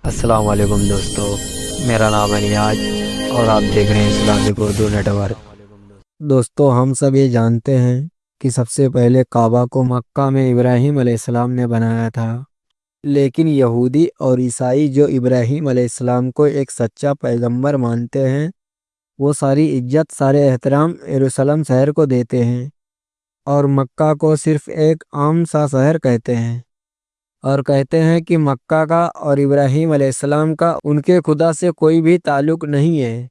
السلام علیکم دوستو، میرا نام ہے نیاز اور آپ دیکھ رہے ہیں اسلامک اردو نیٹ ورک۔ دوستو، ہم سب یہ جانتے ہیں کہ سب سے پہلے کعبہ کو مکہ میں ابراہیم علیہ السلام نے بنایا تھا، لیکن یہودی اور عیسائی جو ابراہیم علیہ السلام کو ایک سچا پیغمبر مانتے ہیں، وہ ساری عزت سارے احترام یروشلم شہر کو دیتے ہیں اور مکہ کو صرف ایک عام سا شہر کہتے ہیں، اور کہتے ہیں کہ مکہ کا اور ابراہیم علیہ السلام کا ان کے خدا سے کوئی بھی تعلق نہیں ہے۔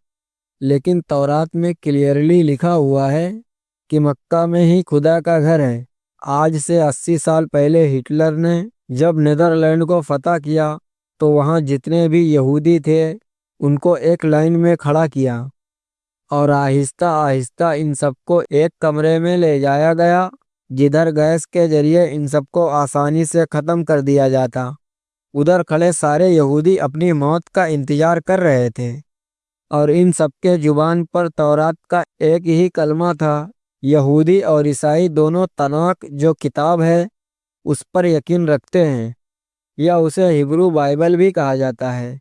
لیکن تورات میں کلیئرلی لکھا ہوا ہے کہ مکہ میں ہی خدا کا گھر ہے۔ آج سے 80 سال پہلے ہٹلر نے جب نیدرلینڈ کو فتح کیا تو وہاں جتنے بھی یہودی تھے ان کو ایک لائن میں کھڑا کیا اور آہستہ آہستہ ان سب کو ایک کمرے میں لے جایا گیا، جدھر گیس کے ذریعے ان سب کو آسانی سے ختم کر دیا جاتا۔ ادھر کھڑے سارے یہودی اپنی موت کا انتظار کر رہے تھے اور ان سب کے زبان پر تورات کا ایک ہی کلمہ تھا۔ یہودی اور عیسائی دونوں تناک جو کتاب ہے اس پر یقین رکھتے ہیں، یا اسے ہبرو بائبل بھی کہا جاتا ہے۔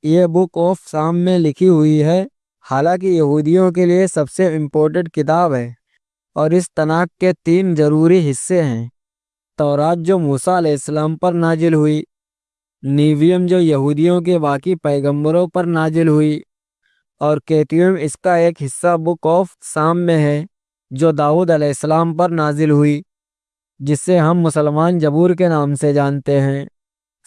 یہ بک آف سام میں لکھی ہوئی ہے، حالانکہ یہودیوں کے لیے سب سے امپورٹنٹ کتاب ہے، اور اس تناک کے 3 ضروری حصے ہیں۔ تورات جو موسیٰ علیہ السلام پر نازل ہوئی، نیویم جو یہودیوں کے باقی پیغمبروں پر نازل ہوئی، اور کیتویم اس کا ایک حصہ بک آف سام میں ہے جو داؤد علیہ السلام پر نازل ہوئی، جسے ہم مسلمان زبور کے نام سے جانتے ہیں۔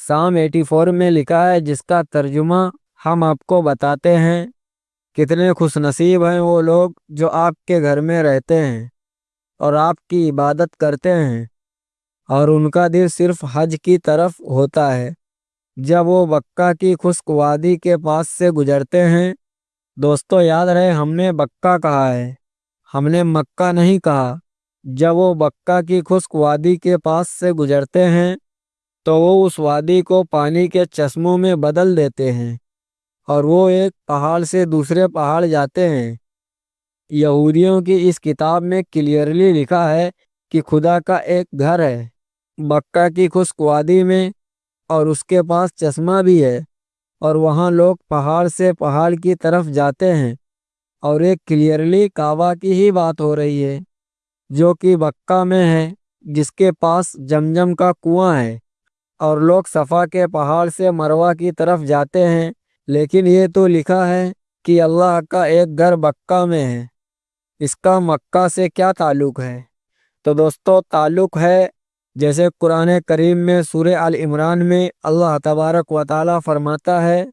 سام 84 میں لکھا ہے، جس کا ترجمہ ہم آپ کو بتاتے ہیں۔ کتنے خوش نصیب ہیں وہ لوگ جو آپ کے گھر میں رہتے ہیں اور آپ کی عبادت کرتے ہیں، اور ان کا دل صرف حج کی طرف ہوتا ہے جب وہ بکہ کی خشک وادی کے پاس سے گزرتے ہیں۔ دوستو، یاد رہے ہم نے بکہ کہا ہے، ہم نے مکہ نہیں کہا۔ جب وہ بکہ کی خشک وادی کے پاس سے گزرتے ہیں تو وہ اس وادی کو پانی کے چشموں میں بدل دیتے ہیں اور وہ ایک پہاڑ سے دوسرے پہاڑ جاتے ہیں۔ یہودیوں کی اس کتاب میں کلیئرلی لکھا ہے کہ خدا کا ایک گھر ہے بکہ کی خشک وادی میں، اور اس کے پاس چشمہ بھی ہے، اور وہاں لوگ پہاڑ سے پہاڑ کی طرف جاتے ہیں، اور ایک کلیئرلی کعبہ کی ہی بات ہو رہی ہے جو کہ بکہ میں ہے، جس کے پاس زمزم کا کنواں ہے، اور لوگ صفا کے پہاڑ سے مروہ کی طرف جاتے ہیں۔ لیکن یہ تو لکھا ہے کہ اللہ کا ایک گھر بکہ میں ہے، اس کا مکہ سے کیا تعلق ہے؟ تو دوستو، تعلق ہے جیسے قرآن کریم میں سورہ آل عمران میں اللہ تبارک و تعالیٰ فرماتا ہے،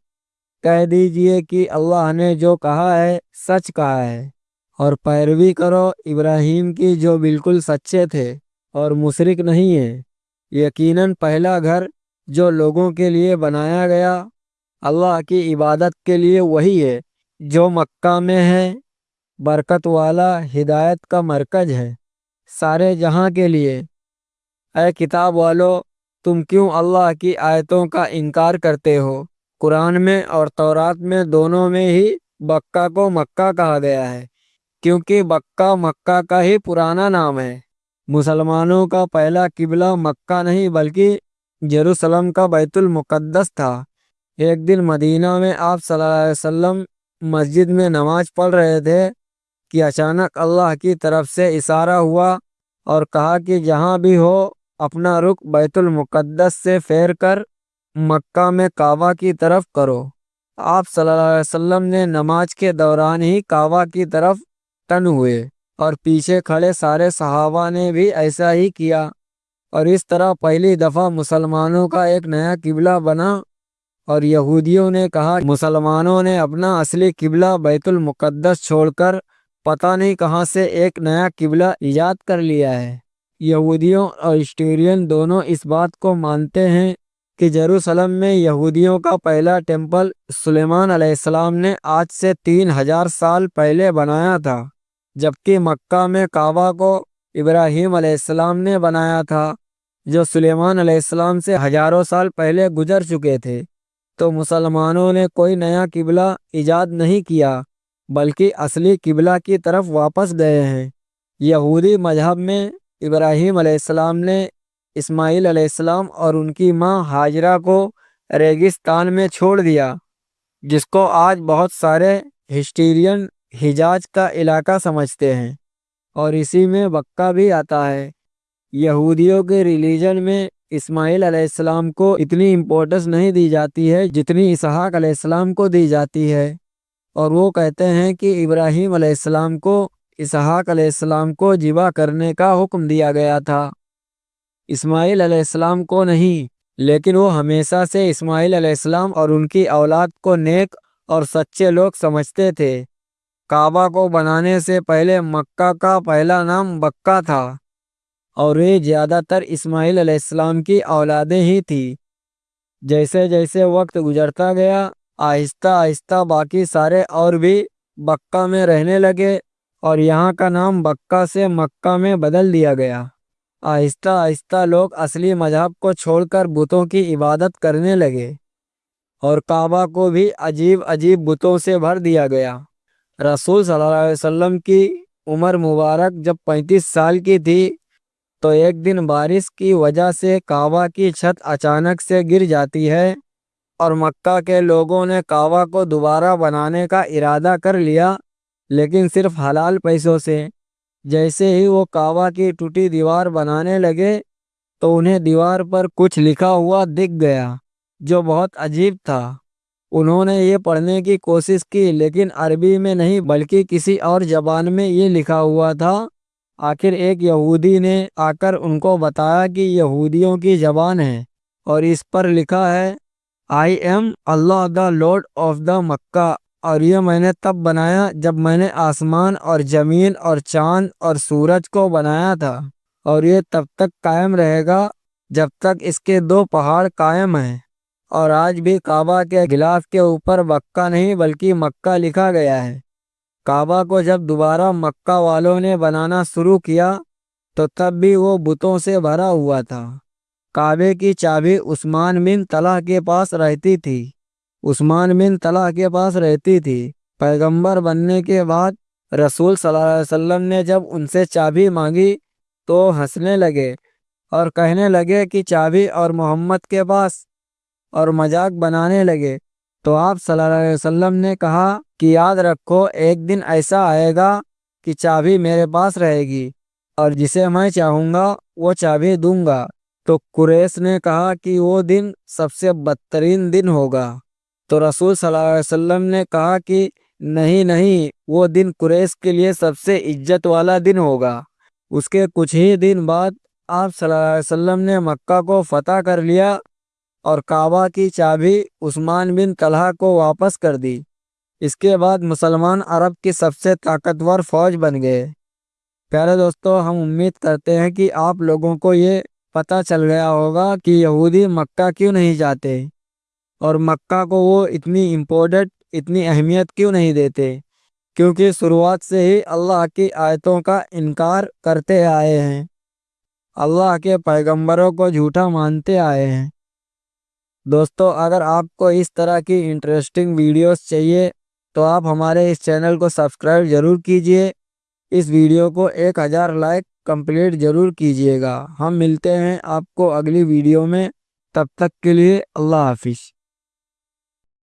کہہ دیجئے کہ اللہ نے جو کہا ہے سچ کہا ہے، اور پیروی کرو ابراہیم کی جو بالکل سچے تھے اور مشرک نہیں ہیں۔ یقیناً پہلا گھر جو لوگوں کے لیے بنایا گیا اللہ کی عبادت کے لیے وہی ہے جو مکہ میں ہے، برکت والا، ہدایت کا مرکز ہے سارے جہاں کے لیے۔ اے کتاب والو، تم کیوں اللہ کی آیتوں کا انکار کرتے ہو؟ قرآن میں اور تورات میں دونوں میں ہی بکہ کو مکہ کہا گیا ہے، کیونکہ بکہ مکہ کا ہی پرانا نام ہے۔ مسلمانوں کا پہلا قبلہ مکہ نہیں بلکہ یروشلم کا بیت المقدس تھا۔ ایک دن مدینہ میں آپ صلی اللہ علیہ وسلم مسجد میں نماز پڑھ رہے تھے کہ اچانک اللہ کی طرف سے اشارہ ہوا اور کہا کہ جہاں بھی ہو اپنا رخ بیت المقدس سے پھیر کر مکہ میں کعبہ کی طرف کرو۔ آپ صلی اللہ علیہ وسلم نے نماز کے دوران ہی کعبہ کی طرف ٹرن ہوئے، اور پیچھے کھڑے سارے صحابہ نے بھی ایسا ہی کیا، اور اس طرح پہلی دفعہ مسلمانوں کا ایک نیا قبلہ بنا۔ اور یہودیوں نے کہا مسلمانوں نے اپنا اصلی قبلہ بیت المقدس چھوڑ کر پتہ نہیں کہاں سے ایک نیا قبلہ ایجاد کر لیا ہے۔ یہودیوں اور ہسٹورین دونوں اس بات کو مانتے ہیں کہ یروشلم میں یہودیوں کا پہلا ٹیمپل سلیمان علیہ السلام نے آج سے 3000 سال پہلے بنایا تھا، جبکہ مکہ میں کعبہ کو ابراہیم علیہ السلام نے بنایا تھا، جو سلیمان علیہ السلام سے ہزاروں سال پہلے گزر چکے تھے۔ تو مسلمانوں نے کوئی نیا قبلہ ایجاد نہیں کیا بلکہ اصلی قبلہ کی طرف واپس گئے ہیں۔ یہودی مذہب میں ابراہیم علیہ السلام نے اسماعیل علیہ السلام اور ان کی ماں ہاجرہ کو ریگستان میں چھوڑ دیا، جس کو آج بہت سارے ہسٹورین حجاز کا علاقہ سمجھتے ہیں، اور اسی میں بقہ بھی آتا ہے۔ یہودیوں کے ریلیجن میں اسماعیل علیہ السلام کو اتنی امپورٹنس نہیں دی جاتی ہے جتنی اسحاق علیہ السلام کو دی جاتی ہے، اور وہ کہتے ہیں کہ ابراہیم علیہ السلام کو اسحاق علیہ السلام کو ذبح کرنے کا حکم دیا گیا تھا، اسماعیل علیہ السلام کو نہیں۔ لیکن وہ ہمیشہ سے اسماعیل علیہ السلام اور ان کی اولاد کو نیک اور سچے لوگ سمجھتے تھے۔ کعبہ کو بنانے سے پہلے مکہ کا پہلا نام بقہ تھا، اور یہ زیادہ تر اسماعیل علیہ السلام کی اولادیں ہی تھیں۔ جیسے جیسے وقت گزرتا گیا، آہستہ آہستہ باقی سارے اور بھی بقہ میں رہنے لگے، اور یہاں کا نام بقہ سے مکہ میں بدل دیا گیا۔ آہستہ آہستہ لوگ اصلی مذہب کو چھوڑ کر بتوں کی عبادت کرنے لگے، اور کعبہ کو بھی عجیب عجیب بتوں سے بھر دیا گیا۔ رسول صلی اللہ علیہ وسلم کی عمر مبارک جب 35 سال کی تھی تو ایک دن بارش کی وجہ سے کعبہ کی چھت اچانک سے گر جاتی ہے، اور مکہ کے لوگوں نے کعبہ کو دوبارہ بنانے کا ارادہ کر لیا، لیکن صرف حلال پیسوں سے۔ جیسے ہی وہ کعبہ کی ٹوٹی دیوار بنانے لگے تو انہیں دیوار پر کچھ لکھا ہوا دکھ گیا جو بہت عجیب تھا۔ انہوں نے یہ پڑھنے کی کوشش کی، لیکن عربی میں نہیں بلکہ کسی اور زبان میں یہ لکھا ہوا تھا۔ آخر ایک یہودی نے آ کر ان کو بتایا کہ یہودیوں کی زبان ہے، اور اس پر لکھا ہے I am Allah the Lord of the مکہ، اور یہ میں نے تب بنایا جب میں نے آسمان اور زمین اور چاند اور سورج کو بنایا تھا، اور یہ تب تک قائم رہے گا جب تک اس کے 2 پہاڑ قائم ہیں۔ اور آج بھی کعبہ کے غلاف کے اوپر بقہ نہیں بلکہ مکہ لکھا گیا ہے۔ کعبہ کو جب دوبارہ مکہ والوں نے بنانا شروع کیا تو تب بھی وہ بتوں سے بھرا ہوا تھا۔ کعبے کی چابی عثمان بن طلحہ کے پاس رہتی تھی۔ پیغمبر بننے کے بعد رسول صلی اللہ علیہ وسلم نے جب ان سے چابی مانگی تو ہنسنے لگے اور کہنے لگے کہ چابی اور محمد کے پاس، اور مذاق بنانے لگے۔ تو آپ صلی اللہ علیہ وسلم نے کہا کہ یاد رکھو، ایک دن ایسا آئے گا کہ چابی میرے پاس رہے گی، اور جسے میں چاہوں گا وہ چابی دوں گا۔ تو قریش نے کہا کہ وہ دن سب سے بدترین دن ہوگا۔ تو رسول صلی اللہ علیہ وسلم نے کہا کہ نہیں نہیں، وہ دن قریش کے لیے سب سے عزت والا دن ہوگا۔ اس کے کچھ ہی دن بعد آپ صلی اللہ علیہ وسلم نے مکہ کو فتح کر لیا اور کعبہ کی چابی عثمان بن طلحہ کو واپس کر دی۔ اس کے بعد مسلمان عرب کی سب سے طاقتور فوج بن گئے۔ پیارے دوستو، ہم امید کرتے ہیں کہ آپ لوگوں کو یہ پتہ چل گیا ہوگا کہ یہودی مکہ کیوں نہیں جاتے، اور مکہ کو وہ اتنی امپورٹنٹ، اتنی اہمیت کیوں نہیں دیتے، کیونکہ شروعات سے ہی اللہ کی آیتوں کا انکار کرتے آئے ہیں، اللہ کے پیغمبروں کو جھوٹا مانتے آئے ہیں۔ دوستو، اگر آپ کو اس طرح کی انٹرسٹنگ ویڈیوز چاہیے تو آپ ہمارے اس چینل کو سبسکرائب ضرور کیجئے۔ اس ویڈیو کو 1000 لائک کمپلیٹ ضرور کیجئے گا۔ ہم ملتے ہیں آپ کو اگلی ویڈیو میں، تب تک کے لیے اللہ حافظ۔